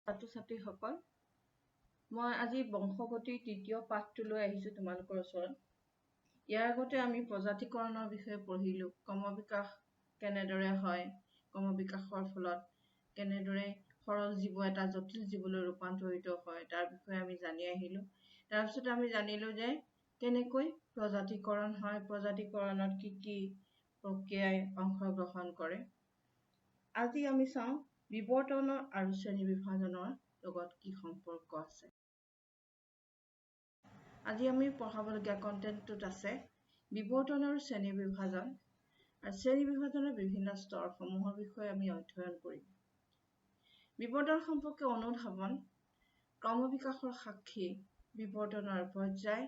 ছাত্ৰ-ছাত্ৰীসকল, মই আজি বংশগতিৰ তৃতীয় পাঠটো লৈ আহিছোঁ তোমালোকৰ ওচৰত। ইয়াৰ আগতে আমি প্ৰজাতিকৰণৰ বিষয়ে পঢ়িলোঁ। ক্ৰমবিকাশ কেনেদৰে হয়, ক্ৰমবিকাশৰ ফলত কেনেদৰে সৰল জীৱ এটা জটিল জীৱলৈ ৰূপান্তৰিত হয় তাৰ বিষয়ে আমি জানি আহিলোঁ। তাৰপিছত আমি জানিলোঁ যে কেনেকৈ প্ৰজাতিকৰণ হয়, প্ৰজাতিকৰণত কি কি প্ৰক্ৰিয়াই অংশগ্ৰহণ কৰে। আজি আমি চাওঁ বিবৰ্তনৰ আৰু শ্ৰেণী বিভাজনৰ লগত কি সম্পৰ্ক আছে। আজি আমি পঢ়াবলগীয়া কণ্টেণ্টটোত আছে বিবৰ্তন আৰু শ্ৰেণী বিভাজন, আৰু শ্ৰেণী বিভাজনৰ বিভিন্ন স্তৰসমূহৰ বিষয়ে আমি অধ্যয়ন কৰিম। বিবৰ্তন সম্পৰ্কে অনুধাৱন, ক্ৰমবিকাশৰ সাক্ষী, বিবৰ্তনৰ পৰ্যায়,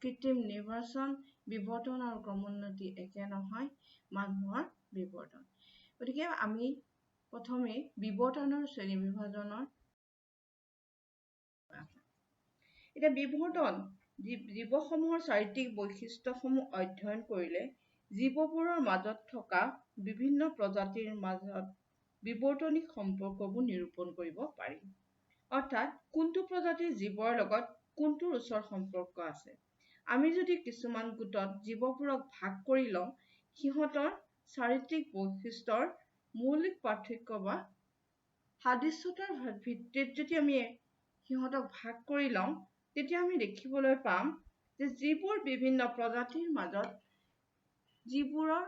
কৃত্ৰিম নিৰ্বাচন, বিবৰ্তন আৰু ক্ৰমোন্নতি একে নহয়, মানুহৰ বিবৰ্তন। গতিকে আমি প্ৰথমে বিবৰ্তন আৰু শ্ৰেণী বিভাজনৰ এতিয়া বিবৰ্তন জীৱসমূহৰ চাৰিত্ৰিক বৈশিষ্ট্যসমূহ অধ্যয়ন কৰিলে জীৱবোৰৰ মাজত থকা বিভিন্ন প্ৰজাতিৰ মাজত বিবৰ্তনিক সম্পৰ্কবোৰ নিৰূপণ কৰিব পাৰি। অৰ্থাৎ কোনটো প্ৰজাতিৰ জীৱৰ লগত কোনটোৰ ওচৰ সম্পৰ্ক আছে। আমি যদি কিছুমান গোটত জীৱবোৰক ভাগ কৰি লওঁ, সিহঁতৰ চাৰিত্ৰিক বৈশিষ্ট্যৰ মৌলিক পাৰ্থক্য বা সাদৃশ্যতাৰ ভিত্তিত যদি আমি সিহঁতক ভাগ কৰি লওঁ, তেতিয়া আমি দেখিবলৈ পাম যে যিবোৰ বিভিন্ন প্ৰজাতিৰ মাজত যিবোৰৰ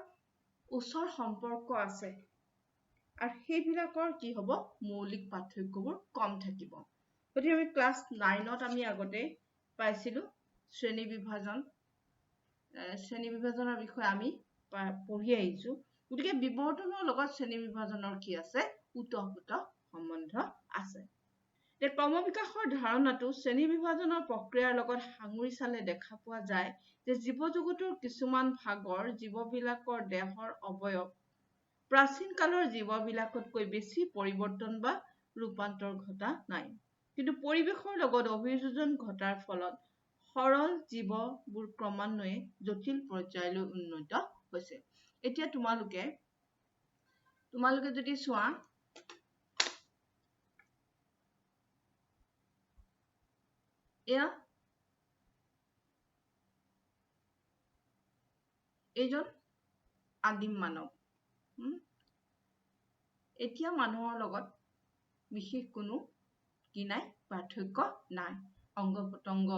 ওচৰ সম্পৰ্ক আছে আৰু সেইবিলাকৰ কি হ'ব, মৌলিক পাৰ্থক্যবোৰ কম থাকিব। গতিকে আমি ক্লাছ 9ত আমি আগতে পাইছিলোঁ শ্ৰেণী বিভাজন। শ্ৰেণী বিভাজনৰ বিষয়ে আমি পঢ়ি আহিছোঁ। গতিকে বিবৰ্তনৰ লগত শ্ৰেণী বিভাজনৰ কি আছে, ওতঃপ্ৰোত সম্বন্ধ আছে। ক্ৰমবিকাশৰ ধাৰণাটো শ্ৰেণী বিভাজনৰ প্ৰক্ৰিয়াৰ লগত সাঙুৰি চালে দেখা পোৱা যায় যে জীৱজগতৰ কিছুমান ভাগৰ জীৱবিলাকৰ দেহৰ অৱয়ব প্ৰাচীন কালৰ জীৱবিলাকতকৈ বেছি পৰিৱৰ্তন বা ৰূপান্তৰ ঘটা নাই, কিন্তু পৰিৱেশৰ লগত অভিযোজন ঘটাৰ ফলত সৰল জীৱবোৰ ক্ৰমান্বয়ে জটিল পৰ্যায়লৈ উন্নীত হৈছে। এতিয়া তোমালোকে যদি চোৱা, এয়া এইজন আদিম মানৱ। এতিয়া মানুহৰ লগত বিশেষ কোনো কি নাই, পাৰ্থক্য নাই। অংগ পতংগ,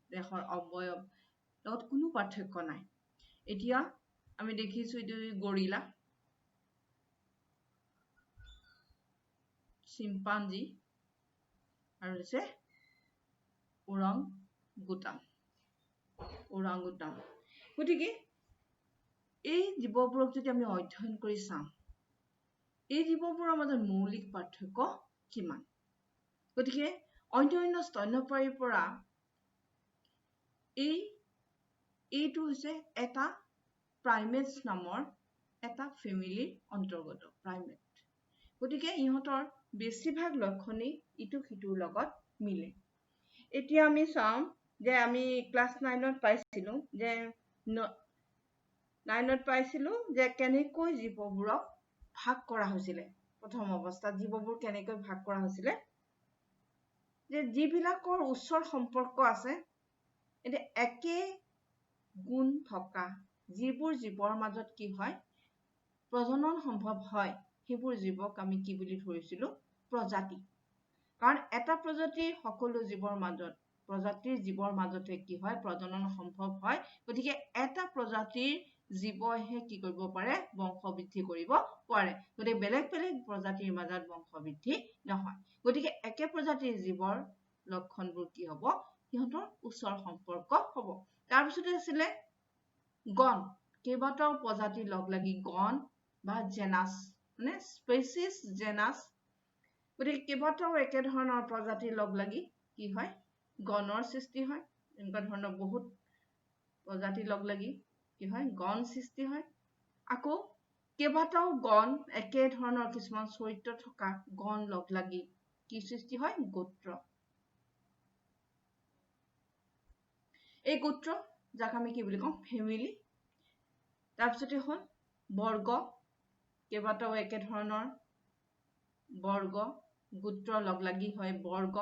দেহৰ অৱয়ব লগত কোনো পাৰ্থক্য নাই। এতিয়া আমি দেখিছোঁ এইটো গৰিলা, চিম্পাঞ্জী আৰু হৈছে ওৰাংগুটান। গতিকে এই জীৱবোৰক যদি আমি অধ্যয়ন কৰি চাওঁ, এই জীৱবোৰৰ মাজত মৌলিক পাৰ্থক্য কিমান। গতিকে অন্যান্য স্তন্যপায়ীৰ পৰা এইটো হৈছে এটা প্ৰাইমেটছ নামৰ এটা ফেমিলিৰ অন্তৰ্গত প্ৰাইমেট। গতিকে ইহঁতৰ বেছিভাগ লক্ষণেই ইটো সিটোৰ লগত মিলে। এতিয়া আমি চাওঁ যে আমি ক্লাছ 9ত পাইছিলোঁ যে কেনেকৈ জীৱবোৰক ভাগ কৰা হৈছিলে। প্ৰথম অৱস্থাত জীৱবোৰ কেনেকৈ ভাগ কৰা হৈছিলে, যে যিবিলাকৰ ওচৰ সম্পৰ্ক আছে, এতিয়া একে গুণ থকা যিবোৰ জীৱৰ মাজত কি হয়, প্ৰজনন সম্ভৱ হয়, সেইবোৰ জীৱক আমি কি বুলি ধৰিছিলোঁ, প্ৰজাতি। কাৰণ এটা প্ৰজাতিৰ সকলো জীৱৰ মাজতে কি হয়, প্ৰজনন সম্ভৱ হয়। গতিকে এটা প্ৰজাতিৰ জীৱহে কি কৰিব পাৰে, বংশ বৃদ্ধি কৰিব পাৰে। গতিকে বেলেগ বেলেগ প্ৰজাতিৰ মাজত বংশ বৃদ্ধি নহয়। গতিকে একে প্ৰজাতিৰ জীৱৰ লক্ষণবোৰ কি হ'ব, সিহঁতৰ ওচৰ সম্পৰ্ক হ'ব। তাৰপিছতে আছিলে গণ, কেইবাটাও প্ৰজাতিৰ লগ লাগি গণ বা জেনাছ, মানে স্পেচিছ জেনাছ। গতিকে কেইবাটাও একেধৰণৰ প্ৰজাতিৰ লগ লাগি কি হয়, গণৰ সৃষ্টি হয়। এনেকুৱা ধৰণৰ বহুত প্ৰজাতিৰ লগ লাগি কি হয়, গণ সৃষ্টি হয়। আকৌ কেইবাটাও গণ, একে ধৰণৰ কিছুমান চৰিত্ৰ থকা গণ লগ লাগি কি সৃষ্টি হয়, গোত্ৰ। এই গোত্ৰ যাক আমি কি বুলি কওঁ, ফেমিলি। তাৰপিছতে হ'ল বৰ্গ, কেইবাটাও একে ধৰণৰ বৰ্গ গোত্ৰ লগ লাগি হয় বৰ্গ,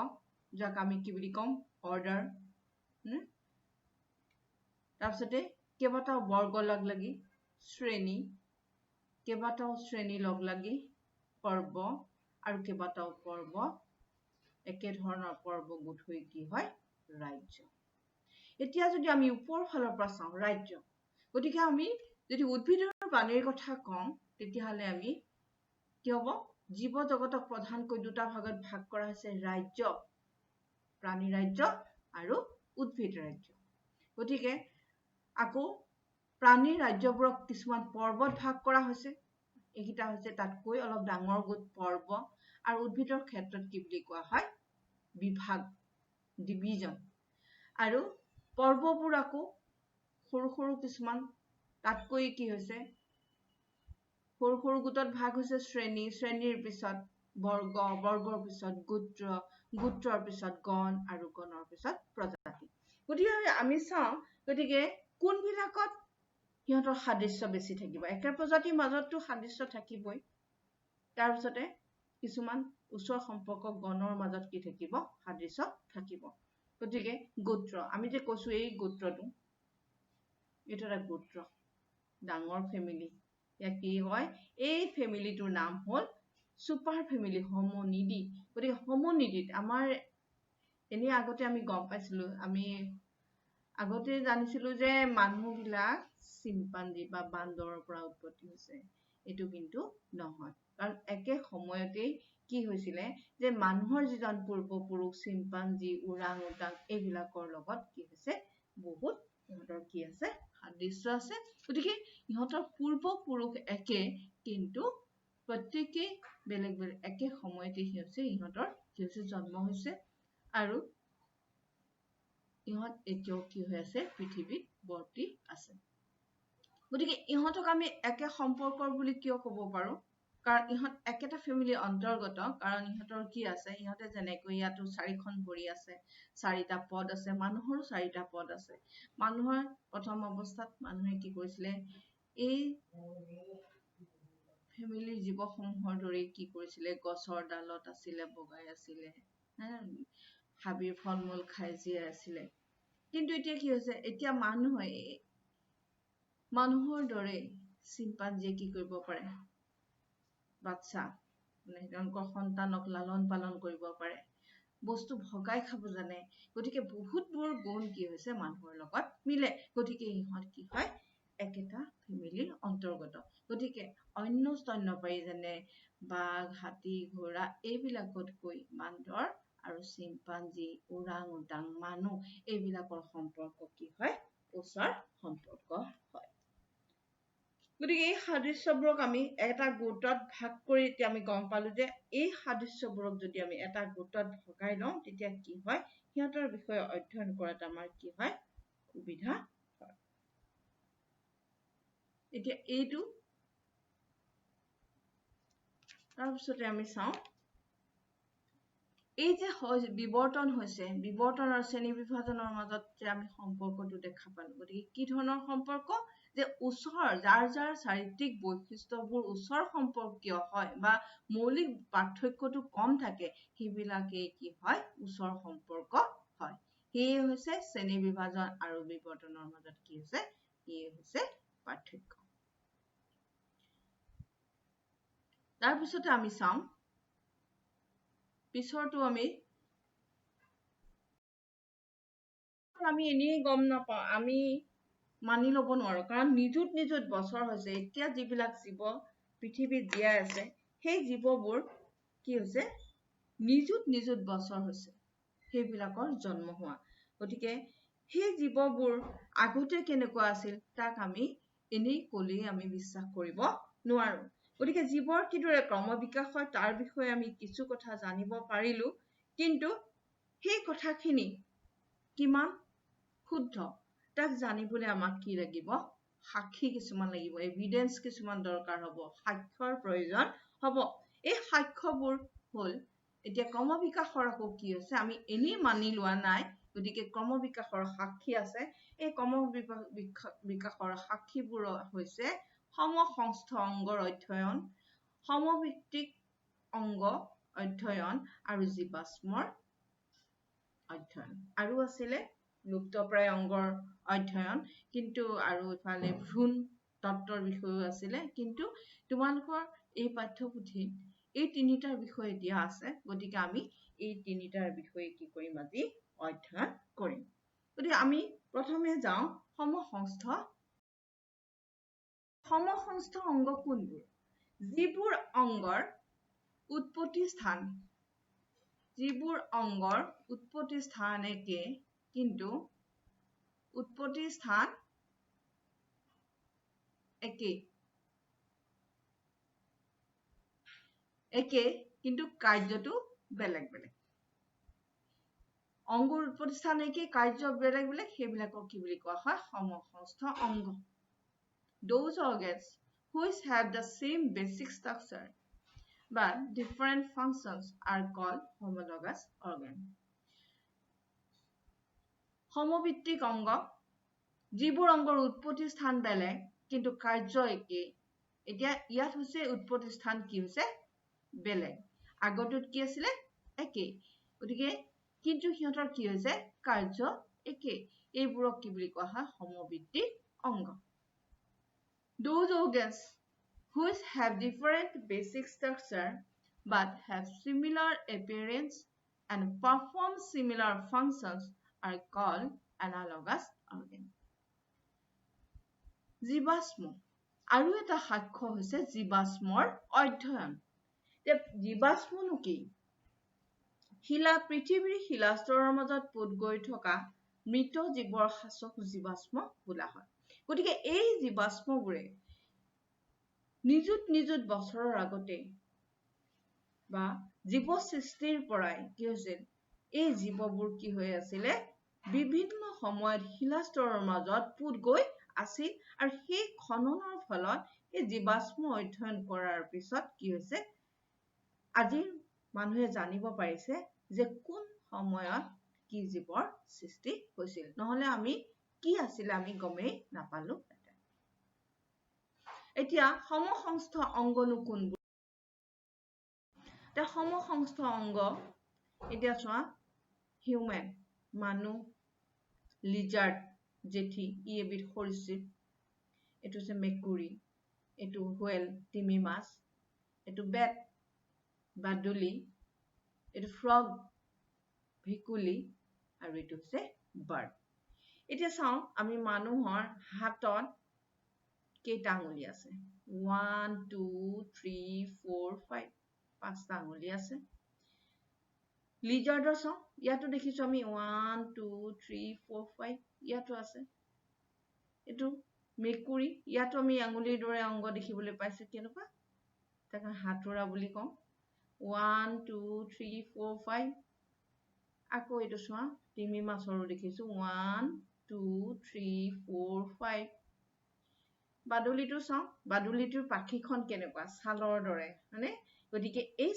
যাক আমি কি বুলি কম অৰ্ডাৰ। তাৰপিছতে কেইবাটাও বৰ্গ লগ লাগি শ্ৰেণী, কেইবাটাও শ্ৰেণী লগ লাগি পৰ্ব, আৰু কেইবাটাও পৰ্ব একে ধৰণৰ পৰ্ব গোট হৈ কি হয় ৰাজ্য। এতিয়া যদি আমি ওপৰৰ ফালৰ পৰা চাওঁ ৰাজ্য, গতিকে আমি যদি উদ্ভিদ আৰু প্ৰাণীৰ কথা কওঁ তেতিয়াহ'লে আমি কি হ'ব জীৱ জগতক প্ৰধানকৈ দুটা ভাগত ভাগ কৰা হৈছে ৰাজ্য, প্ৰাণী ৰাজ্য আৰু উদ্ভিদ ৰাজ্য। গতিকে আকৌ প্ৰাণীৰ ৰাজ্যবোৰক কিছুমান পৰ্বত ভাগ কৰা হৈছে, এইকেইটা হৈছে তাতকৈ অলপ ডাঙৰ গোট পৰ্ব, আৰু উদ্ভিদৰ ক্ষেত্ৰত কি বুলি কোৱা হয় বিভাগ, ডিভিজন। আৰু পৰ্ববোৰ আকৌ সৰু সৰু কিছুমান তাতকৈ কি হৈছে সৰু সৰু গোটত ভাগ হৈছে শ্ৰেণী, শ্ৰেণীৰ পিছত বৰ্গ, বৰ্গৰ পিছত গোত্ৰ, গোত্ৰৰ পিছত গণ, আৰু গণৰ পিছত প্ৰজাতি। গতিকে আমি চাওঁ গতিকে কোনবিলাকত সিহঁতৰ সাদৃশ্য বেছি থাকিব, একে প্ৰজাতিৰ মাজততো সাদৃশ্য থাকিবই, তাৰপিছতে কিছুমান ওচৰ সম্পৰ্ক গণৰ মাজত কি থাকিব সাদৃশ্য থাকিব। গতিকে গোত্ৰ, আমি যে কৈছো এই গোত্ৰটো, এইটো এটা গোত্ৰ, ডাঙৰ ফেমিলি। ইয়াত কি হয় এই ফেমিলিটোৰ নাম হ'ল ছুপাৰ ফেমিলি হোমোনিডি। গতিকে হোমোনিডিত আমাৰ এনেই আগতে আমি গম পাইছিলো, আমি আগতে জানিছিলো যে মানুহবিলাক চিম্পাঞ্জী বা বান্দৰৰ পৰা উৎপত্তি হৈছে, এইটো কিন্তু নহয়, কাৰণ একে সময়তেই কি হৈছিলে যে মানুহৰ যিজন পূৰ্বপুৰুষ চিম্পাঞ্জী, ওৰাং ওটাং এইবিলাকৰ লগত কি হৈছে বহুত ইহঁতৰ কি আছে সাদৃশ্য আছে। গতিকে ইহঁতৰ পূৰ্বপুৰুষ একে, কিন্তু প্ৰত্যেকেই বেলেগ বেলেগ, একে সময়তে ইহঁতৰ কি হৈছে জন্ম হৈছে, আৰু ইহঁত এতিয়াও কি হৈ আছে পৃথিৱীত বৰ্তি আছে। গতিকে ইহঁতক আমি একে সম্পৰ্কৰ বুলি কিয় ক'ব পাৰো, কাৰণ ইহঁত একেটা ফেমিলিৰ অন্তৰ্গত, কাৰণ ইহঁতৰ কি আছে, ইহঁতে যেনেকৈ ইয়াতো 4খন ভৰি আছে, 4টা পদ আছে, মানুহৰো 4টা পদ আছে। মানুহৰ প্ৰথম অৱস্থাত মানুহে কি কৰিছিলে এই ফেমিলিৰ জীৱসমূহৰ দৰে কি কৰিছিলে গছৰ ডালত আছিলে, বগাই আছিলে, হাবিৰ ফল মূল খাই জীয়াই আছিলে। কিন্তু এতিয়া কি হৈছে, এতিয়া মানুহৰ দৰে চিম্পাঞ্জীয়ে কি কৰিব পাৰে, বাচ্চা মানে তেওঁলোকৰ সন্তানক লালন পালন কৰিব পাৰে, বস্তু ভগাই খাব জানে। গতিকে বহুতবোৰ গুণ কি হৈছে মানুহৰ লগত মিলে। গতিকে ইহঁত কি হয় একেটা ফেমিলিৰ অন্তৰ্গত। গতিকে অন্য স্তন্যপায়ী যেনে বাঘ, হাতী, ঘোঁৰা এইবিলাকতকৈ বান্দৰ আৰু চিম্পাঞ্জী, ওৰাং ওটাং, মানুহ এইবিলাকৰ সম্পৰ্ক কি হয় ওচৰ সম্পৰ্ক হয়। গতিকে এই সাদৃশ্যবোৰক আমি এটা গোটত ভাগ কৰি এতিয়া আমি গম পালো যে এই সাদৃশ্যবোৰক যদি আমি এটা গোটত ভগাই লওঁ তেতিয়া কি হয় সিহঁতৰ বিষয়ে অধ্যয়ন কৰাত আমাৰ কি হয় সুবিধা হয়। এতিয়া এইটো তাৰপিছতে আমি চাওঁ এই যে বিবৰ্তন হৈছে, বিবৰ্তন আৰু শ্ৰেণী বিভাজনৰ মাজত যে আমি সম্পৰ্কটো দেখা পালো। গতিকে কি ধৰণৰ সম্পৰ্ক, যে ওচৰ যাৰ যাৰ চাৰিত্ৰিক বৈশিষ্ট্যবোৰ ওচৰ সম্পৰ্কীয় হয় বা মৌলিক পাৰ্থক্যটো কম থাকে, সেইবিলাকেই কি হয় ওচৰ সম্পৰ্ক হয়। সেয়ে হৈছে শ্ৰেণী বিভাজন আৰু বিবৰ্তনৰ মাজত কি হৈছে, সেয়ে হৈছে পাৰ্থক্য। তাৰপিছতে আমি চাওঁ পিছৰটো আমি এনেই গম নাপাওঁ, আমি মানি ল'ব নোৱাৰো, কাৰণ নিযুত নিযুত বছৰ হৈছে এতিয়া যিবিলাক জীৱ পৃথিৱীত জীয়াই আছে সেই জীৱবোৰ কি হৈছে নিযুত নিযুত বছৰ হৈছে সেইবিলাকৰ জন্ম হোৱা। গতিকে সেই জীৱবোৰ আগতে কেনেকুৱা আছিল তাক আমি এনেই ক'লেই আমি বিশ্বাস কৰিব নোৱাৰো। গতিকে জীৱৰ কিদৰে ক্ৰমবিকাশ হয় তাৰ বিষয়ে আমি কিছু কথা জানিব পাৰিলো, কিন্তু সেই কথাখিনি কিমান শুদ্ধ তাক জানিবলৈ আমাক কি লাগিব, সাক্ষী কিছুমান লাগিব, এভিডেন্স কিছুমান দৰকাৰ হ'ব, সাক্ষ্যৰ প্ৰয়োজন হ'ব। এই সাক্ষ্যবোৰ হ'ল এতিয়া ক্ৰমবিকাশৰ আকৌ কি হৈছে, আমি এনেই মানি লোৱা নাই, গতিকে ক্ৰমবিকাশৰ সাক্ষী আছে। এই ক্ৰমবিকাশৰ সাক্ষীবোৰ হৈছে সমসংস্থ অংগৰ অধ্যয়ন, সমভিত্তিক অংগ অধ্যয়ন আৰু জীৱাশ্মৰ অধ্যয়ন। আৰু আছিলে লুপ্তপ্ৰায় অংগৰ অধ্যয়ন, কিন্তু আৰু ইফালে ভ্ৰূণ তত্ত্বৰ বিষয়েও আছিলে, কিন্তু তোমালোকৰ এই পাঠ্যপুথিত এই তিনিটাৰ বিষয়ে দিয়া আছে, গতিকে আমি এই তিনিটাৰ বিষয়ে কি কৰিম আজি অধ্যয়ন কৰিম। গতিকে আমি প্ৰথমে যাওঁ সমসংস্থ অংগ কোনবোৰ? যিবোৰ অংগৰ উৎপত্তি স্থান একে, কিন্তু উৎপত্তি স্থান একে কিন্তু কাৰ্যটো বেলেগ বেলেগ। অংগৰ উৎপত্তি স্থান একে, কাৰ্য বেলেগ বেলেগ, সেইবিলাকক কি বুলি কোৱা হয়? সমসংস্থ অংগ। Those organs which have the same basic structure but different functions are called homologous organ. সমভিত্তিক অংগ, যিবোৰ অংগৰ উৎপত্তি স্থান বেলেগ কিন্তু কাৰ্য একে। এতিয়া ইয়াত হৈছে উৎপত্তি স্থান কি হৈছে? বেলেগ। আগৰটোত কি আছিলে? একে। গতিকে কিন্তু সিহঁতৰ কি হৈছে? কাৰ্য একে। এইবোৰক কি বুলি কোৱা হয়? সমভিত্তিক অংগ। Those organs which have different basic structure but have similar appearance and perform similar functions are called analogous organ. জীৱাশ্ম, আৰু এটা সাক্ষ্য হৈছে জীৱাশ্মৰ অধ্যয়ন। জীৱাশ্মনো কি? পৃথিৱীৰ শিলাস্তৰৰ মাজত পোত গৈ থকা মৃত জীৱৰ সাঁচক জীৱাশ্ম বোলা হয়। গতিকে এই জীৱাশ্মবোৰে নিযুত বছৰৰ আগতে বা জীৱ সৃষ্টিৰ পৰাই কি হৈছিল? এই জীৱবোৰ কি হৈ আছিলে? বিভিন্ন সময়ত শিলাস্তৰৰ মাজত পোত গৈ আছিল, আৰু সেই খননৰ ফলত এই জীৱাশ্ম অধ্যয়ন কৰাৰ পিছত কি হৈছে? আজিৰ মানুহে জানিব পাৰিছে যে কোন সময়ত কি জীৱৰ সৃষ্টি হৈছিল। নহলে আমি কি আছিলে আমি গমেই নাপালো। এতিয়া সমসংস্থ অংগনো কোনবোৰ? সমসংস্থ অংগ, এতিয়া চোৱা, হিউমেন, মানুহ, লিজাৰ্ড, জেঠী, ই এবিধ সৰীসৃপ, এইটো হৈছে মেকুৰী, এইটো হুৱেল, তিমি মাছ, এইটো বেট, বাদুলি, এইটো ফ্ৰগ, ভেকুলী, আৰু এইটো হৈছে বাৰ্ড। এতিয়া চাওঁ আমি মানুহৰ হাতত কেইটা আঙুলি আছে? 1 2 3 4 5, 5টা আঙুলি আছে। লিজাৰ্ডৰ চাওঁ, ইয়াতো দেখিছো আমি 1 2 3 4 5, ইয়াতো আছে। এইটো মেকুৰী, ইয়াতো আমি আঙুলিৰ দৰে অংগ দেখিবলৈ পাইছো। কেনেকুৱা? তাক হাতোৰা বুলি কওঁ। 1 2 3 4 5। আকৌ এইটো চোৱা, তিমি মাছৰো দেখিছো 1 2 3 4 5। বাদুলিটো চাওঁ, বাদুলিটোৰ পাখিখন কেনেকুৱা? ছালৰ দৰে, হয়নে? গতিকে এই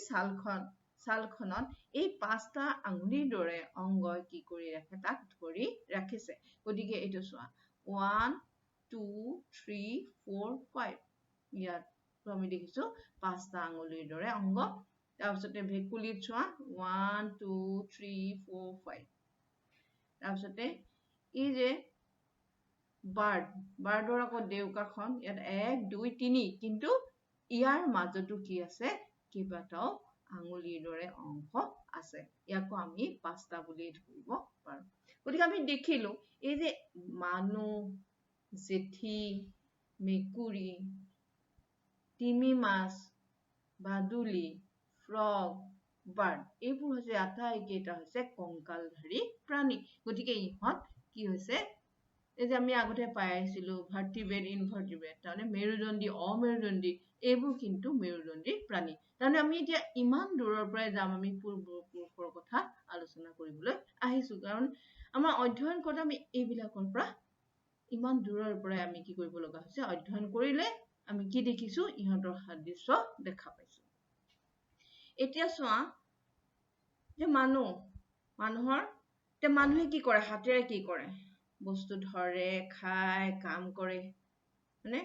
ছালখনত এই 5টা আঙুলিৰ দৰে অংগই কি কৰি ৰাখে? তাক ধৰি ৰাখিছে। গতিকে এইটো চোৱা, 1 2 3 4 5, ইয়াত আমি দেখিছো 5টা আঙুলিৰ দৰে অংগ। তাৰপিছতে ভেকুলীত চোৱা, 1 2 3 4 5। তাৰপিছতে এই যে বাৰ্ডৰ আকৌ ডেউকাখন, ইয়াত 1 2 3, কিন্তু ইয়াৰ মাজতো কি আছে? কেইবাটাও আঙুলিৰ দৰে অংশ আছে। ইয়াকো আমি 5টা বুলি ধৰিব পাৰো। গতিকে আমি দেখিলো এই যে মানুহ, জেঠী, মেকুৰী, তিমি মাছ, বাদুলি, ফ্ৰগ, বাৰ্ড, এইবোৰ হৈছে আটাইকেইটা হৈছে কংকালধাৰী প্ৰাণী। গতিকে ইহঁত কি হৈছে? এই যে আমি আগতে পাই আহিছিলো ভাৰ্টিব্ৰেট, ইনভাৰ্টিব্ৰেট, তাৰমানে মেৰুদণ্ডী, অমেৰুদণ্ডী, এইবোৰ কিন্তু মেৰুদণ্ডী প্ৰাণী। তাৰমানে আমি এতিয়া ইমান দূৰৰ পৰাই যাম, আমি পূৰ্বপুৰুষৰ কথা আলোচনা কৰিবলৈ আহিছো, কাৰণ আমাৰ অধ্যয়ন কৰোঁতে আমি এইবিলাকৰ পৰা ইমান দূৰৰ পৰাই আমি কি কৰিব লগা হৈছে? অধ্যয়ন কৰিলে আমি কি দেখিছো? ইহঁতৰ সাদৃশ্য দেখা পাইছো। এতিয়া চোৱা যে মানুহে কি কৰে? হাতেৰে কি কৰে? বস্তু ধৰে, খায়, কাম কৰে, হয়নে?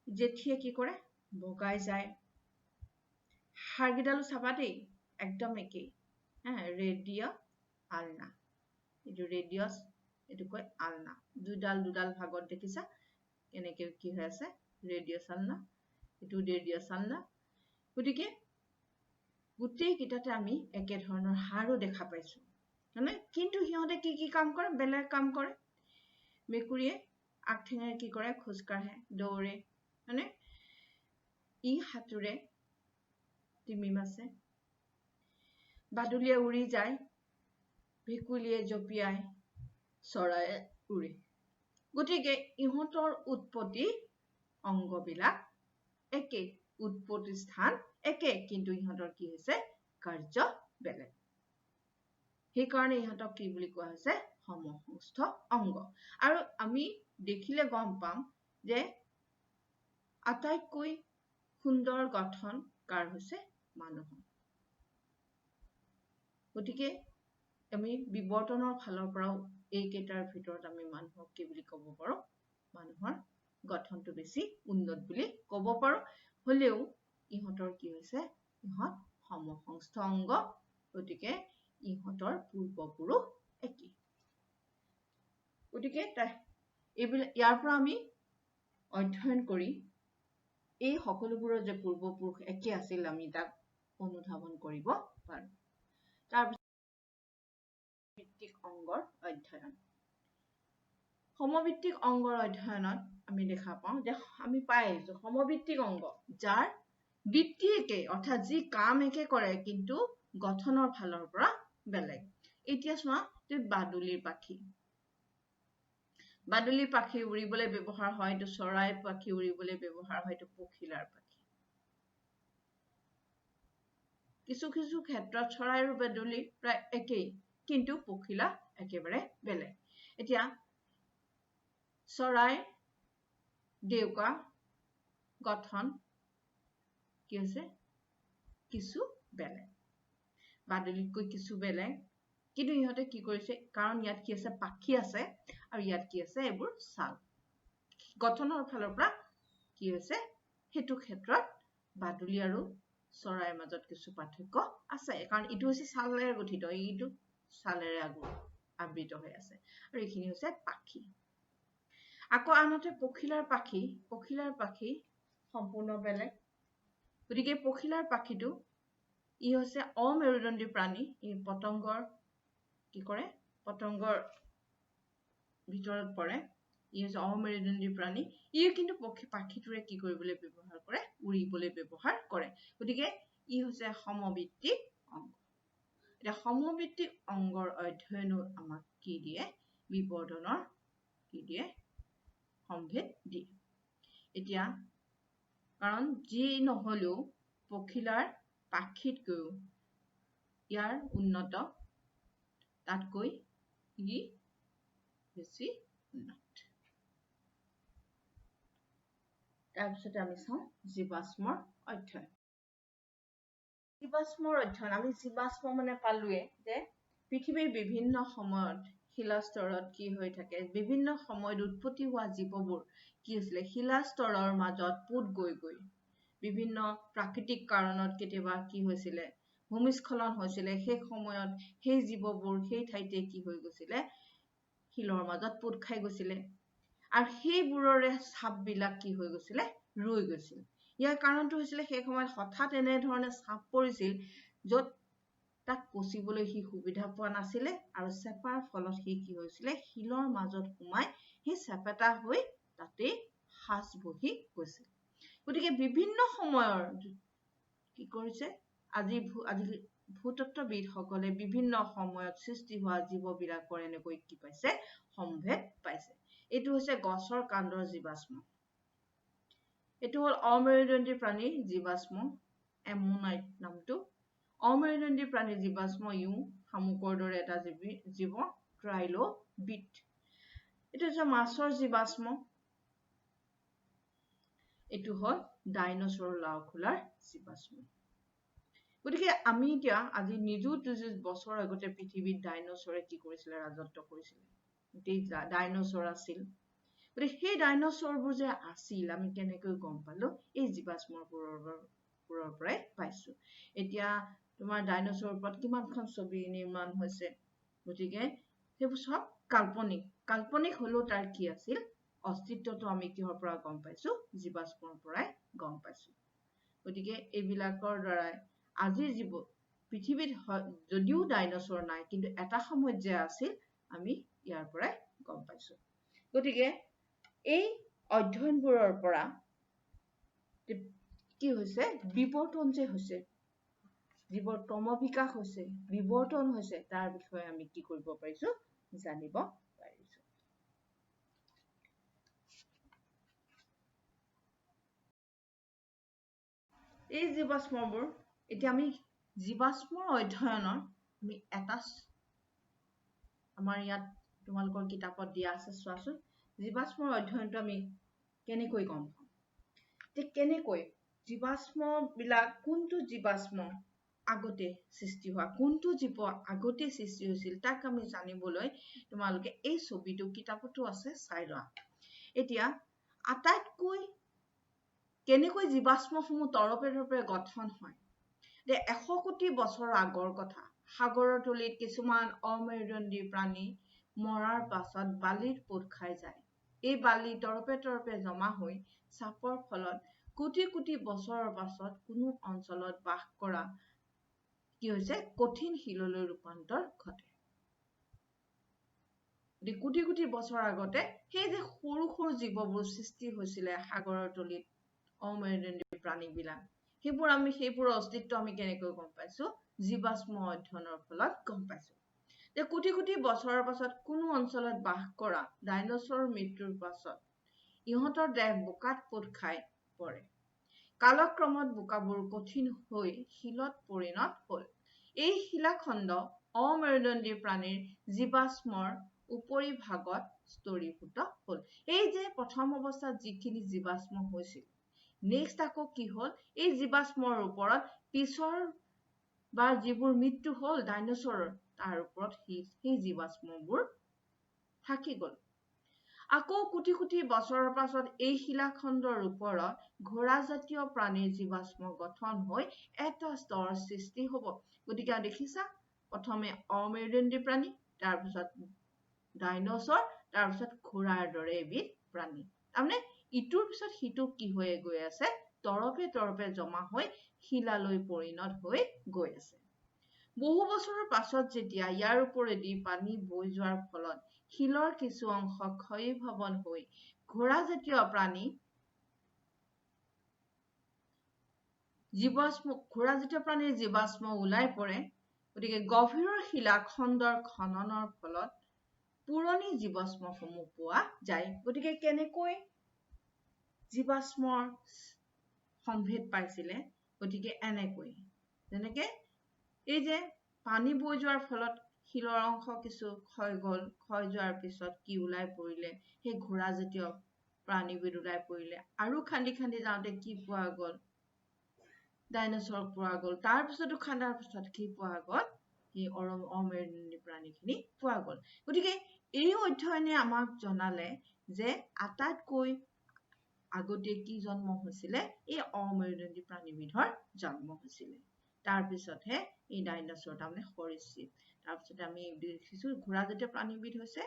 জেঠীয়ে কি কৰে? বগাই যায়, হাড়গিডালো চাবা দেই একদম একেই হা ৰেডিয়া আলনা এইটো ৰেডিয়াছ এইটো কয় আলনা দুডাল ভাগত দেখিছা কেনেকৈ কি হৈ আছে ৰেডিয়াছ আলনা এইটো ৰেডিয়াছ আলনা গতিকে গোটেই কিটাতে আমি একে ধৰণৰ হাড়ো দেখা পাইছো মানে কিন্তু সিহঁতে কি কাম কৰে বেলেগ কাম কৰে মেকুৰীয়ে আগঠেঙেৰে কি কৰে খোজ কাঢ়ে দৌৰে মানে ই হাতুৰে তিমি মাছে বাদুলিয়ে উৰি যায় ভেকুলীয়ে জপিয়ায় চৰায়ে উৰে গতিকে ইহঁতৰ উৎপত্তি অংগবিলাক একে উৎপত্তি স্থান একে কিন্তু ইহঁতৰ কি হৈছে কাৰ্য বেলেগ সেইকাৰণে ইহঁতক কি বুলি কোৱা হৈছে সমসংস্থ অংগ আৰু আমি দেখিলে গম পাম যে আটাইতকৈ সুন্দৰ গঠন কাৰ হৈছে মানুহৰ গতিকে আমি বিবৰ্তনৰ ফালৰ পৰাও এই কেইটাৰ ভিতৰত আমি মানুহক কি বুলি ক'ব পাৰো মানুহৰ গঠনটো বেছি উন্নত বুলি ক'ব পাৰো হলেও ইহঁতৰ কি হৈছে ইহঁত সমসংস্থ অংগ গতিকে ইহঁতৰ পূৰ্বপুৰুষ একেই গতিকে ইয়াৰ পৰা আমি অধ্যয়ন কৰি এই সকলোবোৰৰ যে পূৰ্বপুৰুষ একে আছিল আমি তাক অনুধাৱন কৰিব পাৰো তাৰপিছত সমভিত্তিক অংগৰ অধ্যয়ন সমভিত্তিক অংগৰ অধ্যয়নত আমি দেখা পাওঁ যে আমি পাই আহিছো সমভিত্তিক অংগ যাৰ ভিত্তি একে অৰ্থাৎ যি কাম একে কৰে কিন্তু গঠনৰ ফালৰ পৰা বেলেগ এতিয়া চোৱা বাদুলিৰ পাখি উৰিবলৈ ব্যৱহাৰ হয় তো চৰাই পাখি উৰিবলৈ ব্যৱহাৰ হয় তো পখিলাৰ পাখি কিছু ক্ষেত্ৰত চৰাই আৰু বাদুলি প্ৰায় একেই কিন্তু পখিলা একেবাৰে বেলেগ এতিয়া চৰাই দেউকা গঠন কি আছে কিছু বেলেগ বাদুলিতকৈ কিছু বেলেগ কিন্তু ইহঁতে কি কৰিছে কাৰণ ইয়াত কি আছে পাখি আছে আৰু ইয়াত কি আছে এইবোৰ ছাল গঠনৰ ফালৰ পৰা কি হৈছে হেতু ক্ষেত্ৰত বাদুলি আৰু চৰাইৰ মাজত কিছু পাৰ্থক্য আছে কাৰণ ইটো হৈছে ছালেৰে গঠিত এইটো ছালেৰে আবৃত হৈ আছে আৰু এইখিনি হৈছে পাখি আকৌ আনহাতে পখিলাৰ পাখি সম্পূৰ্ণ বেলেগ গতিকে পখিলাৰ পাখিটো ই হৈছে অমেৰুদণ্ডী প্ৰাণী ই পতংগৰ কি কৰে পতংগৰ ভিতৰত পৰে ই হৈছে অমেৰুদণ্ডী প্ৰাণী ই কিন্তু পাখিটোৰে কি কৰিবলৈ ব্যৱহাৰ কৰে উৰিবলৈ ব্যৱহাৰ কৰে গতিকে ই হৈছে সমভিত্তিক অংগ এতিয়া সমভিত্তিক অংগৰ অধ্যয়নো আমাক কি দিয়ে বিবৰ্তনৰ কি দিয়ে সম্ভেদ দিয়ে এতিয়া কাৰণ যি নহলেও পখিলাৰ পাখিতকৈও ইয়াৰ উন্নত তাতকৈ ই বেছি উন্নত তাৰপিছতে আমি চাওঁ জীৱাশ্মৰ অধ্যয়ন আমি জীৱাশ্ম মানে পালোৱে যে পৃথিৱীৰ বিভিন্ন সময়ত শিলাস্তৰত কি হৈ থাকে বিভিন্ন সময়ত উৎপত্তি হোৱা জীৱবোৰ কি হৈছিলে শিলাস্তৰৰ মাজত পুত গৈ বিভিন্ন প্ৰাকৃতিক কাৰণত কেতিয়াবা কি হৈছিলে ভূমিস্খলন হৈছিলে সেই সময়ত সেই জীৱবোৰ সেই ঠাইতে কি হৈ গৈছিলে শিলৰ মাজত পুত খাই গৈছিলে আৰু সেইবোৰৰে ছাপবিলাক কি হৈ গৈছিলে ৰৈ গৈছিল ইয়াৰ কাৰণটো হৈছিলে সেই সময়ত হঠাৎ এনে ধৰণে ছাপ পৰিছিল য'ত তাক পচিবলৈ সি সুবিধা পোৱা নাছিলে আৰু চেপাৰ ফলত সি কি হৈছিলে শিলৰ মাজত সোমাই সেই চেপেটা হৈ তাতে হাস বহি গৈছিল গতিকে বিভিন্ন সময়ৰ কি কৰিছে আজি ভূতত্ত্ববিদসকলে বিভিন্ন সময়ত সৃষ্টি হোৱা জীৱবিলাকৰ এনেকৈ কি পাইছে সম্ভেদ পাইছে এইটো হৈছে গছৰ কাণ্ডৰ জীৱাশ্ম এইটো হল অমেৰুদণ্ডী প্ৰাণীৰ জীৱাশ্ম এমোনাইট নামটো অমেৰুদণ্ডী প্ৰাণীৰ জীৱাশ্ম ইউ শামুকৰ দৰে এটা জীৱ ট্ৰাইলোবিট এইটো হৈছে মাছৰ জীৱাশ্ম এইটো হল ডাইনোসৰৰ লাওখোলাৰ জীৱাশ্ম গতিকে আমি এতিয়া আজি নিযুত বছৰ আগতে পৃথিৱীত ডাইনোসৰে কি কৰিছিলে ৰাজত্ব কৰিছিলে ডাইনোসৰ আছিল গতিকে সেই ডাইনোসৰবোৰ যে আছিল আমি কেনেকৈ গম পালো এই জীৱাশ্মবোৰৰ পুৰৰ পৰাই পাইছো এতিয়া তোমাৰ ডাইনোসৰৰ ওপৰত কিমানখন ছবি নিৰ্মাণ হৈছে গতিকে সেইবোৰ সব কাল্পনিক হলেও তাৰ কি আছিল অস্তিত্বটো আমি কিহৰ পৰা গম পাইছো জীৱাশ্মৰ পৰাই গম পাইছো গতিকে এইবিলাকৰ দ্বাৰাই আজিৰ জীৱ পৃথিৱীত যদিও ডাইনোসৰ নাই কিন্তু এটা সময়ত যে আছিল আমি ইয়াৰ পৰাই গম পাইছো গতিকে এই অধ্যয়নবোৰৰ পৰা কি হৈছে বিৱৰ্তন যে হৈছে জীৱৰ ক্ৰমবিকাশ হৈছে বিৱৰ্তন হৈছে তাৰ বিষয়ে আমি কি কৰিব পাৰিছো জানিব পাৰিছো এই জীৱাশ্মবোৰ এতিয়া আমি জীৱাশ্মৰ অধ্যয়নৰ আমি এটা আমাৰ ইয়াত তোমালোকৰ কিতাপত দিয়া আছে চোৱাচোন জীৱাশ্মৰ অধ্যয়নটো আমি কেনেকৈ গম পাম কেনেকৈ জীৱাশ্ম বিলাক কোনটো জীৱাশ্ম আগতে সৃষ্টি হোৱা কোনটো জীৱ আগতে সৃষ্টি হৈছিল তাক আমি জানিবলৈ তোমালোকে এই ছবিটো কিতাপতো আছে চাই লোৱা এতিয়া আটাইতকৈ কেনেকৈ জীৱাশ্মসমূহ তৰপে গঠন হয় 100 কোটি বছৰ আগৰ কথা সাগৰৰ তলিত কিছুমান অমেৰুদণ্ডী প্ৰাণী মৰাৰ পাছত বালিত পোত খাই যায় এই বালি তৰপে জমা হৈ চাপৰ ফলত কোটি কোটি বছৰৰ পাছত কোনো অঞ্চলত বাস কৰা কি হৈছে কঠিন শিললৈ ৰূপান্তৰ ঘটে কোটি কোটি বছৰ আগতে সেই যে সৰু সৰু জীৱবোৰ সৃষ্টি হৈছিলে সাগৰৰ তলিত অমেৰুদণ্ডী প্ৰাণীবিলাক সেইবোৰ অস্তিত্ব আমি কেনেকৈ গম পাইছো জীৱাশ্ম অধ্যয়নৰ ফলত গম পাইছো কোটি কোটি বছৰৰ পাছত কোনো অঞ্চলত বাস কৰা ডাইনোসৰৰ মৃত্যুৰ পাছত ইহঁতৰ দেহ বোকাত পোত খাই পৰে কালক্ৰমত বোকাবোৰ কঠিন হৈ শিলত পৰিণত হ'ল এই শিলাখণ্ড অমেৰুদণ্ডী প্ৰাণীৰ জীৱাশ্মৰ উপৰিভাগত স্তৰীভূত হ'ল এই যে প্ৰথম অৱস্থাত যিখিনি জীৱাশ্ম হৈছিল নেক্সট আকৌ কি হ'ল এই জীৱাশ্মৰ ওপৰত পিছৰ বা যিবোৰ মৃত্যু হ'ল ডাইনোসৰৰ তাৰ ওপৰত সেই জীৱাশ্মবোৰ থাকি গ'ল আকৌ কোটি কোটি বছৰৰ পাছত এই শিলাখণ্ডৰ ওপৰত ঘোঁৰা জাতীয় প্ৰাণীৰ জীৱাশ্ম গঠন হৈ এটা স্তৰ সৃষ্টি হ'ব গতিকে দেখিছা প্ৰথমে অমেৰুদণ্ডী প্ৰাণী তাৰপিছত ডাইনোসৰ তাৰপিছত ঘোঁৰাৰ দৰে এবিধ প্ৰাণী তাৰমানে ইটোৰ পিছত সিটো কি হৈ গৈ আছে তৰপে জমা হৈ শিলালৈ পৰিণত হৈ গৈ আছে বহু বছৰৰ পাছত যেতিয়া ইয়াৰ ওপৰেদি পানী বৈ যোৱাৰ ফলত শিলৰ কিছু অংশ ক্ষয়ীভৱন হৈ ঘোঁৰা জাতীয় প্ৰাণী প্ৰাণীৰ জীৱাশ্ম ওলাই পৰে গতিকে গভীৰৰ শিলাখণ্ডৰ খননৰ ফলত পুৰণি জীৱাশ্মসমূহ পোৱা যায় গতিকে কেনেকৈ জীৱাশ্মৰ সম্ভেদ পাইছিলে গতিকে এনেকৈ যেনেকে এই যে পানী বৈ যোৱাৰ ফলত শিলৰ অংশ কিছু ক্ষয় গ'ল ক্ষয় যোৱাৰ পিছত কি ওলাই পৰিলে সেই ঘোঁৰা জাতীয় প্ৰাণীবিধ ওলাই পৰিলে আৰু খান্দি যাওঁতে কি পোৱা গ'ল ডাইনোসৰ পোৱা গ'ল তাৰ পিছতো খান্দাৰ পিছত কি পোৱা গ'ল সেই অমেৰুদণ্ডী প্ৰাণীখিনি পোৱা গ'ল গতিকে এই অধ্যয়নে আমাক জনালে যে আটাইতকৈ আগতে কি জন্ম হৈছিলে এই অমেৰুদণ্ডী প্ৰাণীবিধৰ জন্ম হৈছিলে তাৰপিছতহে এই ডাইনোসৰ তাৰমানে সৰীসৃপ তাৰপিছত আমি দেখিছো ঘোঁৰা জাতীয় প্ৰাণীবিধ হৈছে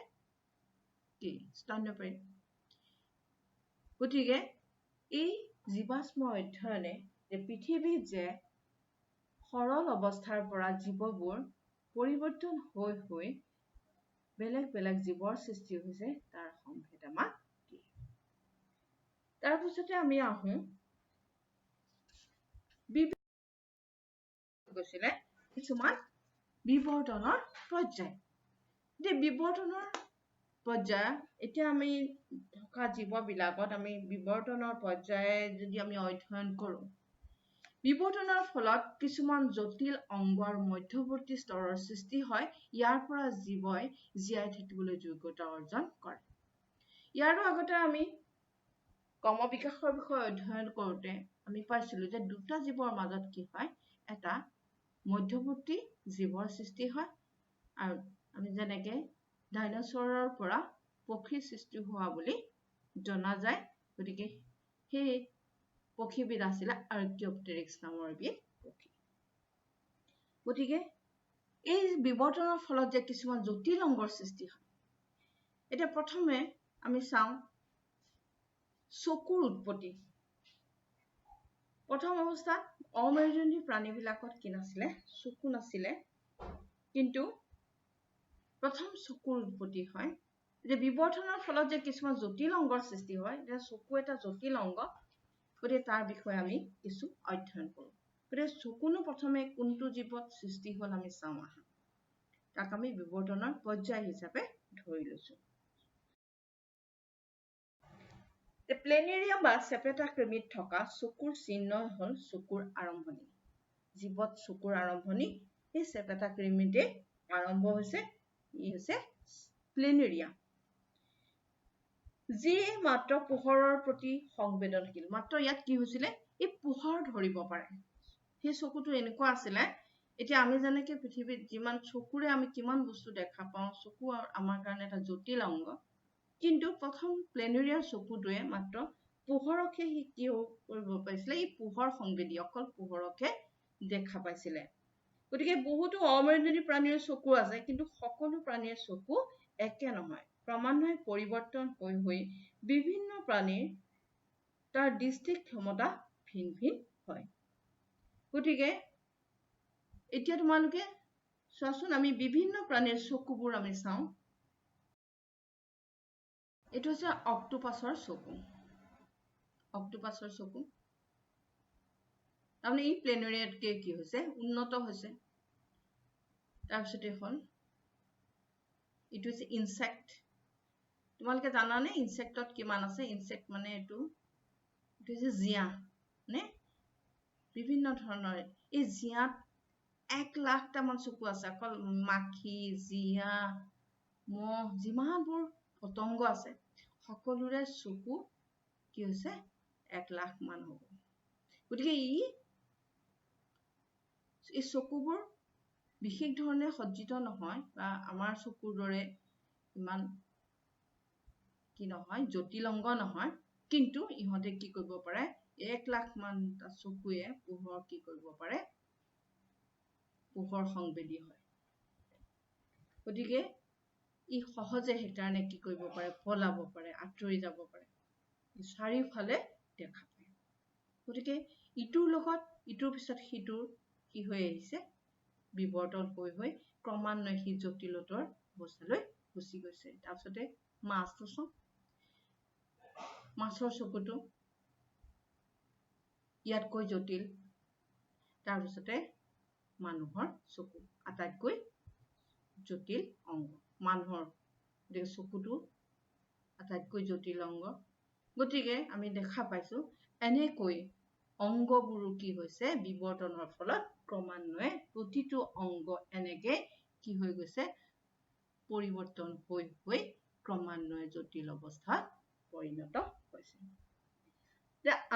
কি স্তন্যপায়ী গতিকে এই জীৱাশ্ম অধ্যয়নে যে পৃথিৱীত যে সৰল অৱস্থাৰ পৰা জীৱবোৰ পৰিৱৰ্তন হৈ বেলেগ বেলেগ জীৱৰ সৃষ্টি হৈছে তাৰ সম্ভেদ আমাক তাৰপিছতে আমি আহো গৈছিলে কিছুমান বিৱৰ্তনৰ পৰ্যায় বিৱৰ্তনৰ পৰ্যায় এতিয়া আমি থকা জীৱবিলাকত আমি বিৱৰ্তনৰ পৰ্যায় যদি আমি অধ্যয়ন কৰো বিৱৰ্তনৰ ফলত কিছুমান জটিল অংগ আৰু মধ্যৱৰ্তী স্তৰৰ সৃষ্টি হয় ইয়াৰ পৰা জীৱই জীয়াই থাকিবলৈ যোগ্যতা অৰ্জন কৰে ইয়াৰো আগতে আমি ক্ৰমবিকাশৰ বিষয়ে অধ্যয়ন কৰোঁতে আমি পাইছিলো যে দুটা জীৱৰ মাজত কি হয় এটা মধ্যৱৰ্তী জীৱৰ সৃষ্টি হয় আৰু আমি যেনেকে ডাইনোসৰৰ পৰা পক্ষীৰ সৃষ্টি হোৱা বুলি জনা যায় গতিকে সেই পক্ষীবিধ আছিলে আৰ্কিঅপটেৰিক্স নামৰ এবিধ পক্ষী। গতিকে এই বিবৰ্তনৰ ফলত যে কিছুমান জটিল অংগৰ সৃষ্টি হয়। এতিয়া প্ৰথমে আমি চাওঁ চকুৰ উৎপত্তি। প্ৰথম অৱস্থাত অমেৰুদণ্ডী প্ৰাণীবিলাকত কি নাছিলে? চকু নাছিলে। কিন্তু প্ৰথম চকুৰ উৎপত্তি হয়। যে বিবৰ্তনৰ ফলত যে কিছুমান জটিল অংগৰ সৃষ্টি হয়, এতিয়া চকু এটা জটিল অংগ, গতিকে তাৰ বিষয়ে আমি কিছু অধ্যয়ন কৰোঁ। গতিকে চকুনো প্ৰথমে কোনটো জীৱত সৃষ্টি হ'ল আমি চাওঁ আহা। তাক আমি বিবৰ্তনৰ পৰ্যায় হিচাপে ধৰি লৈছোঁ। প্লেনেৰিয়া বা চেপেটা কৃমিত থকা চকুৰ চিহ্ন হ'ল চকুৰ আৰম্ভণি। জীৱত চকুৰ আৰম্ভণি এই চেপেটা কৃমিতে আৰম্ভ হৈছে। ই হৈছে প্লেনেৰিয়া, যি মাত্ৰ পোহৰৰ প্ৰতি সংবেদনশীল। মাত্ৰ ইয়াত কি হৈছিলে? এই পোহৰ ধৰিব পাৰে। সেই চকুটো এনেকুৱা আছিলে, এতিয়া আমি যেনেকে পৃথিৱীত যিমান চকুৰে আমি কিমান বস্তু দেখা পাওঁ, চকু আমাৰ কাৰণে এটা জটিল অংগ। কিন্তু প্ৰথম প্লেনেৰিয়াৰ চকুটোৱে মাত্ৰ পোহৰকহে সি কি কৰিব পাৰিছিলে? এই পোহৰ সংবেদী, অকল পোহৰকহে দেখা পাইছিলে। গতিকে বহুতো অমেৰুদণ্ডী প্ৰাণীৰ চকু আছে, কিন্তু সকলো প্ৰাণীৰ চকু একে নহয়। ক্ৰমান্বয়ে পৰিৱৰ্তন হৈ বিভিন্ন প্ৰাণীৰ তাৰ দৃষ্টিক ক্ষমতা ভিন ভিন হয়। গতিকে এতিয়া তোমালোকে চোৱাচোন, আমি বিভিন্ন প্ৰাণীৰ চকুবোৰ আমি চাওঁ। এইটো হৈছে অক্টোপাছৰ চকু। অক্টোপাছৰ চকু তাৰমানে ই প্লেনেৰিয়াতকে কি হৈছে? উন্নত হৈছে। তাৰপিছতে হ'ল এইটো হৈছে ইনচেক্ট। তোমালোকে জানানে ইনচেক্টত কিমান আছে? ইনচেক্ট মানে এইটো হৈছে জিয়া, নে বিভিন্ন ধৰণৰ। এই জিয়াত 1,00,000টামান চকু আছে। অকল মাখি, জিয়া, মহ, যিমানবোৰ পতংগ আছে, সকলোৰে চকু কি হৈছে? 1,00,000 মান হ'ব। গতিকে এই চকুবোৰ বিশেষ ধৰণে সজ্জিত নহয়, বা আমাৰ চকুৰ দৰে ইমান কি নহয়, জটিল অংগ নহয়। কিন্তু ইহঁতে কি কৰিব পাৰে? 1,00,000 মান চকুৱে পোহৰ কি কৰিব পাৰে? পোহৰ সংবেদী হয়। গতিকে ই সহজে সেইকাৰণে কি কৰিব পাৰে? পলাব পাৰে, আঁতৰি যাব পাৰে, চাৰিওফালে দেখা পায়। গতিকে ইটোৰ লগত ইটোৰ পিছত সিটোৰ কি হৈ আহিছে? বিবৰ্তন হৈ ক্ৰমান্বয়ে সি জটিলতাৰ অৱস্থালৈ গুচি গৈছে। তাৰপিছতে মাছটো চাওঁ। মাছৰ চকুটো ইয়াতকৈ জটিল। তাৰপিছতে মানুহৰ চকু আটাইতকৈ জটিল অংগ। মানুহৰ চকুটো আটাইতকৈ জটিল অংগ। গতিকে আমি দেখা পাইছো এনেকৈ অংগবোৰো কি হৈছে? বিবৰ্তনৰ ফলত ক্ৰমান্বয়ে প্ৰতিটো অংগ এনেকে কি হৈ গৈছে? পৰিৱৰ্তন হৈ ক্ৰমান্বয়ে জটিল অৱস্থাত পৰিণত হৈছে।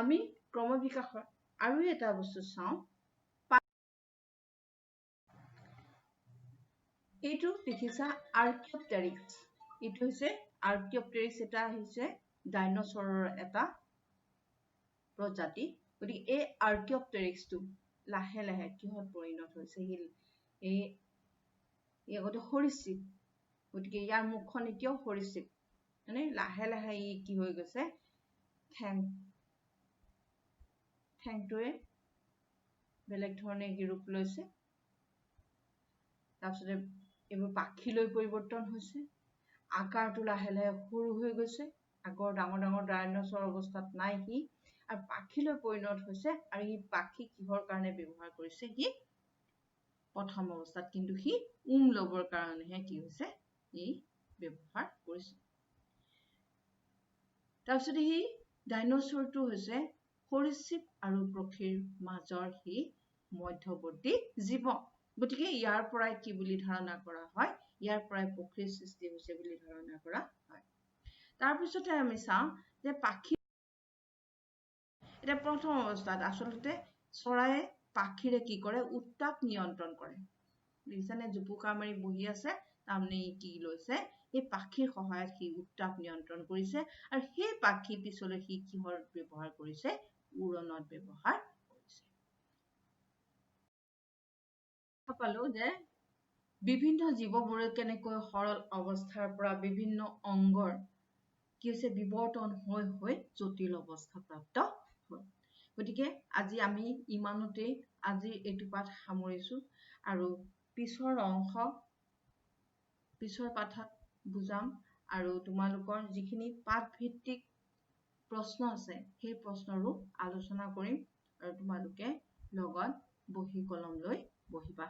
আমি ক্ৰমবিকাশৰ আৰু এটা বস্তু চাওঁ। এইটো দেখিছা আৰ্কিঅপটেৰিক্স। এইটো হৈছে আৰ্কিঅপটেৰিক্স, এটা হৈছে ডাইনছৰৰ এটা প্ৰজাতি। গতিকে এই আৰ্কিঅপটেৰিক্সটো লাহে লাহে কিহত পৰিণত হৈছে? এই আগতে সৰীসৃপ। গতিকে ইয়াৰ মুখখন এতিয়াও সৰীসৃপ, মানে লাহে লাহে ই কি হৈ গৈছে? ঠেংটোৱে বেলেগ ধৰণে ৰূপ লৈছে। তাৰপিছতে এইবোৰ পাখিলৈ পৰিৱৰ্তন হৈছে। আকাৰটো লাহে লাহে সৰু হৈ গৈছে। আগৰ ডাঙৰ ডাঙৰ ডাইনছৰ অৱস্থাত নাই সি, আৰু পাখিলৈ পৰিণত হৈছে। আৰু সি পাখি কিহৰ কাৰণে ব্যৱহাৰ কৰিছে? সি প্ৰথম অৱস্থাত কিন্তু সি ল'বৰ কাৰণেহে কি হৈছে? ই ব্যৱহাৰ কৰিছে। তাৰপিছতে সি ডাইনছৰটো হৈছে সৰীসৃপ আৰু পক্ষীৰ মাজৰ সি মধ্যৱৰ্তী জীৱ। গতিকে ইয়াৰ পৰাই কি বুলি ধাৰণা কৰা হয়? ইয়াৰ পৰাই পক্ষীৰ সৃষ্টি হৈছে বুলি ধাৰণা কৰা হয়। তাৰপিছতে আমি চাওঁ যে পাখি, এতিয়া প্ৰথম অৱস্থাত আচলতে চৰাইয়ে পাখিৰে কি কৰে? উত্তাপ নিয়ন্ত্ৰণ কৰে। দেখিছানে? জুপুকা মাৰি বহি আছে, তাৰমানে ই কি লৈছে? এই পাখিৰ সহায়ত সি উত্তাপ নিয়ন্ত্ৰণ কৰিছে। আৰু সেই পাখি পিছলৈ সি কিহৰ ব্যৱহাৰ কৰিছে? উৰণত ব্যৱহাৰ কৰিছে। পালো যে বিভিন্ন জীৱবোৰে কেনেকৈ সৰল অৱস্থাৰ পৰা বিভিন্ন অংগৰ কি হৈছে বিৱৰ্তন হৈ জটিল অৱস্থা প্ৰাপ্ত হ'ল। গতিকে আজি আমি ইমানতেই আজিৰ এইটো পাঠ সামৰিছো আৰু পিছৰ পাঠত বুজাম আৰু তোমালোকৰ যিখিনি পাঠ ভিত্তিক প্ৰশ্ন আছে সেই প্ৰশ্নৰো আলোচনা কৰিম আৰু তোমালোকে লগত বহি কলম লৈ বহিবা।